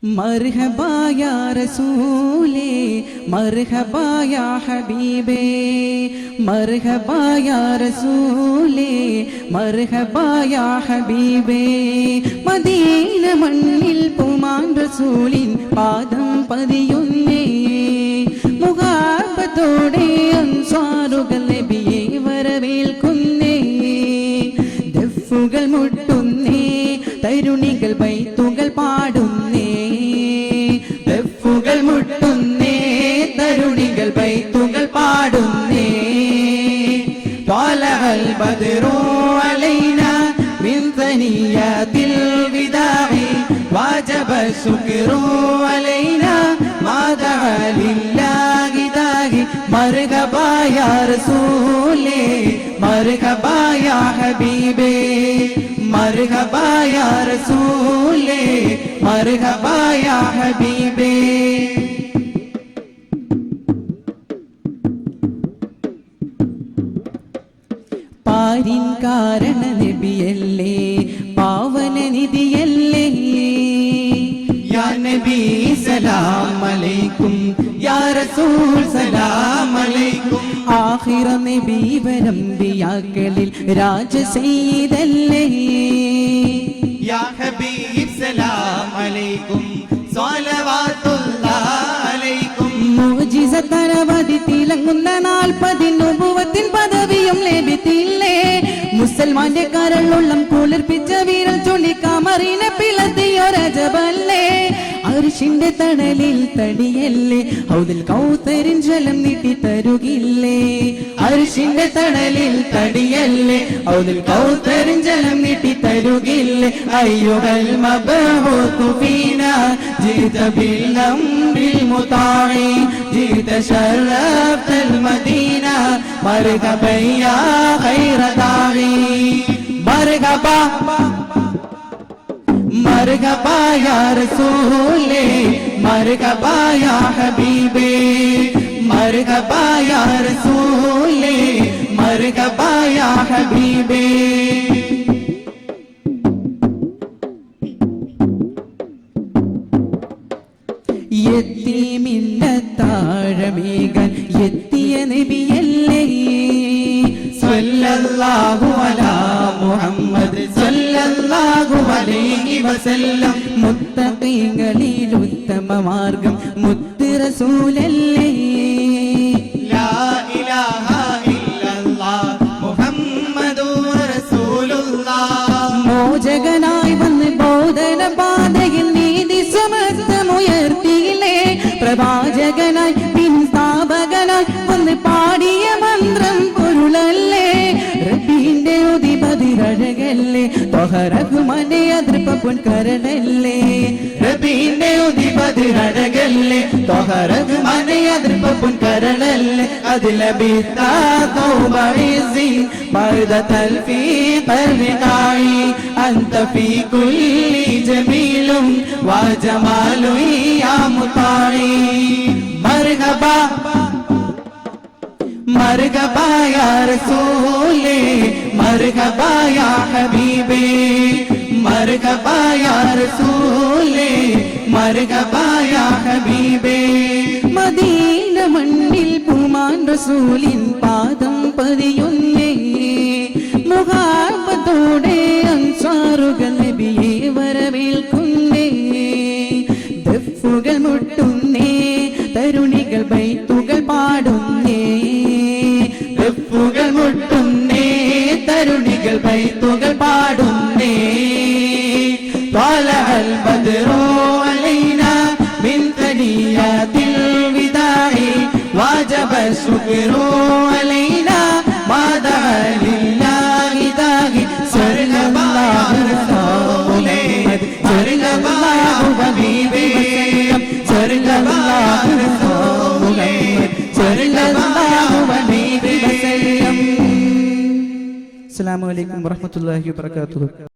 मरहबा या रसूले मरहबा या हबीबे मरहबा या रसूले मरहबा या हबीबे मदीന മണ്ണിൽ പൂമാൻ റസൂലിൻ പാദം പതിയുന്നേ മുഹബ്ബത്തോടെ അൻസാറുകൾ നബിയെ വരവേൽക്കുന്നേ ദഫുകൾ മുട്ടുന്നേ തരുണികൾ ബൈത്തുകൾ പാടുന്നേ ദഫുകൾ മുട്ടുന്നേ തരുണികൾ ബൈത്തുകൾ പാടുന്നേ ത്വലഅൽ ബദ്റു അലൈനാ മിൻ സനിയാതിൽ വിദാഇ വജബ ശുക്റു അലൈനാ മാദഅ ലില്ലാഹി ദാഇ മർഹബാ യാ റസൂലേ മർഹബാ യാ ഹബീബേ മർഹബാ യാ റസൂലേ മർഹബാ യാ ഹബീബേ പാരിൻ കാരണ നബിയല്ലേ പാവന നിധിയല്ലേ യാ നബി സലാം അലൈക്കും യാ റസൂൽ സലാം അലൈക്കും ആഖിറ നബി വരംബിയാക്കളിൽ രാജ സയ്യിദല്ലേ യാ ഹബീബ് സലാം അലൈക്കും സ്വലവാത്തുല്ലാഹി അലൈക്കും മുഅ്ജിസ തരവധി തിളങ്ങുന്ന 40 നുബുവത്തിൻ പദവിയും ലഭിച്ചില്ലേ മുസൽമാന്റെ കരളുള്ളം കുളിർപ്പിച്ച വീരൽ ചൊല്ലി കമറിനെ പിളർത്തിയൊരജബല്ലേ അർശിന്റെ തണലിൽ തടിയല്ലേ ഹൗദിൽ കൗസരിൻ ജലം നീട്ടി തരുകില്ലേ അർശിന്റെ തണലിൽ തടിയല്ലേ ഹൗദിൽ കൗസരിൻ ജലം നീട്ടി തരുകില്ലേ അയ്യുഹൽ മബ്ഊതു ഫീനാ ജീത ബിൽ അംറിൽ മുതാഇ ജീത ശറഫ്തൽ മദീന മർഹബാ യാ ഖൈറ ദാഇ മർഹബാ मरहबा या रसूले मरहबा या हबीबे मरहबा या रसूले मरहबा या हबीबे യതീമിന്റെ താഴമേകാൻ എത്തിയ നബിയല്ലേ സല്ലല്ലാഹു അലാ മുഹമ്മദ് സല്ലല്ലാഹു അലൈഹി വസല്ലം മുത്തഖീങ്ങളിൽ ഉത്തമ മാർഗം മുത്ത് റസൂലല്ലേ ലാ ഇലാഹ ഇല്ലല്ലാഹ് മുഹമ്മദുർ റസൂലുള്ളാഹ് മോചകനായി വന്ന് ബോധന പാതയിൽ നീതി സമത്വമുയർത്തിയില്ലേ പ്രവാചകനായി പിൻ സ്ഥാപകനായി വന്ന് പാടിയ മന്ത്രം പൊരുളല്ലേ റബ്ബിന്റെ ഉദിപതിരഴകല്ലേ ത്വഹറഹ്മാനെ അതൃപ്പ പൊൻകരളല്ലേ റബ്ബിന്റെ ഉദിപതിരഴകല്ലേ ത്വഹറഹ്മാനെ അതൃപ്പ പൊൻകരളല്ലേ അതിലബിത്ത തൗബഇസി ബഅദ തൽഫീഖ് അർഖായി അൻത ഫീ കുല്ലി ജമീലും വജമാലു യാ മുതാഇ മർഹബാ मरहबा या रसूले मरहबा या हबीबे मरहबा या रसूले मरहबा या हबीबे മദീന മണ്ണിൽ പൂമാൻ റസൂലിൻ പാദം പതിയുന്നേ മുഹബ്ബത്തോടെ അൻസാറുകൾ നബിയെ വരവേൽക്കുന്നേ ദഫുകൾ മുട്ടുന്നേ തരുണികൾ ബൈത്തുകൾ പാടുന്നേ ദഫുകൾ മുട്ടുന്നേ തരുണികൾ ബൈത്തുകൾ പാടുന്നേ ത്വലഅൽ ബദ്റു അലൈനാ മിൻ സനിയാതിൽ വിദാഇ വജബ ശുക്റു അലൈനാ മാദഅ ലില്ലാഹി ദാഇ സല്ലല്ലാഹു റസൂലേ സല്ലല്ലാഹു ഹബീബേ സല്ലല്ലാഹു റസൂലേ സല്ലല്ലാഹു അലൈഹി വസല്ലം. അസ്സലാമു അലൈക്കും വറഹ്മത്തുള്ളാഹി വബറകാതുഹു.